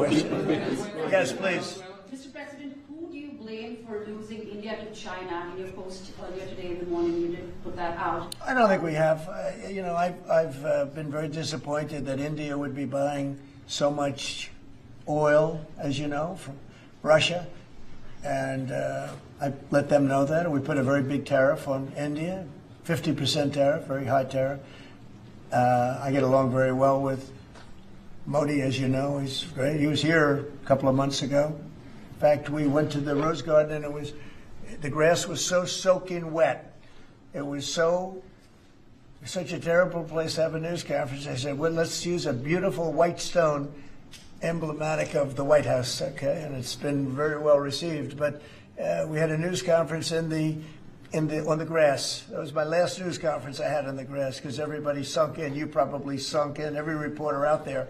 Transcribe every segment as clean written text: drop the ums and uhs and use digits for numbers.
question. Yes, please. Mr. President, who do you blame for losing India to China? In your post earlier today in the morning, you did put that out. I don't think we have. I've been very disappointed that India would be buying so much oil, as you know, from Russia. And I let them know that. We put a very big tariff on India, 50% tariff, very high tariff. I get along very well with Modi, as you know. He's great. He was here a couple of months ago. In fact, we went to the Rose Garden, and the grass was so soaking wet. It was such a terrible place to have a news conference. I said, well, let's use a beautiful white stone emblematic of the White House, okay? And it's been very well received. But we had a news conference on the grass. That was my last news conference I had on the grass because everybody sunk in. You probably sunk in. Every reporter out there,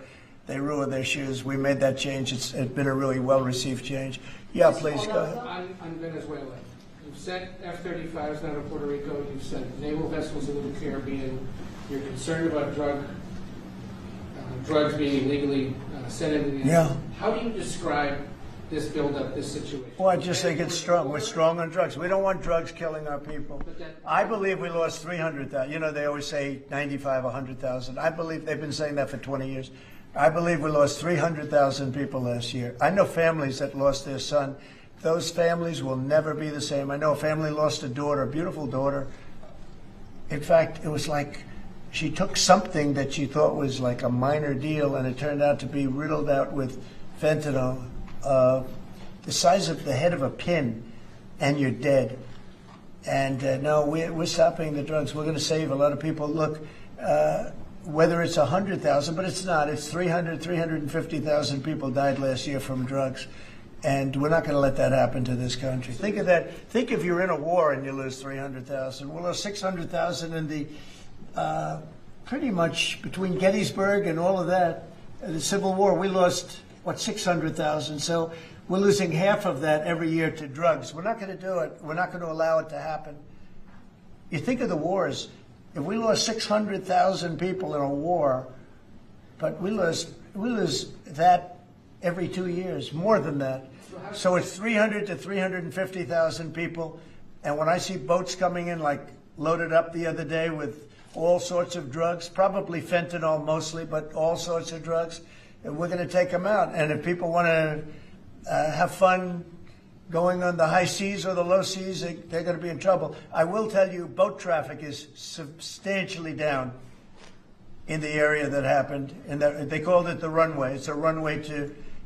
they ruined their shoes. We made that change. It's been a really well-received change. Yeah, please, go ahead. On Venezuela. You've sent F-35s down to Puerto Rico. You've sent naval vessels into the Caribbean. You're concerned about drugs being illegally sent into the Yeah. How do you describe this buildup, this situation? Well, I just think it's strong. We're strong on drugs. We don't want drugs killing our people. I believe we lost 300,000. You know, they always say 95, 100,000. I believe they've been saying that for 20 years. I believe we lost 300,000 people last year. I know families that lost their son. Those families will never be the same. I know a family lost a daughter, a beautiful daughter. In fact, it was like she took something that she thought was like a minor deal, and it turned out to be riddled out with fentanyl, the size of the head of a pin, and you're dead. And no, we're stopping the drugs. We're going to save a lot of people. Look, whether it's 100,000, but it's not. It's 350,000 people died last year from drugs. And we're not going to let that happen to this country. Think of that. Think if you're in a war and you lose 300,000. We'll lose 600,000 in the pretty much between Gettysburg and all of that, the Civil War. We lost, 600,000. So we're losing half of that every year to drugs. We're not going to do it. We're not going to allow it to happen. You think of the wars. If we lost 600,000 people in a war, but we lose that every 2 years, more than that. So it's 300 to 350,000 people. And when I see boats coming in, like loaded up the other day with all sorts of drugs, probably fentanyl mostly, but all sorts of drugs, and we're going to take them out. And if people want to have fun going on the high seas or the low seas, they're going to be in trouble. I will tell you, boat traffic is substantially down in the area that happened. And they called it the runway. It's a runway to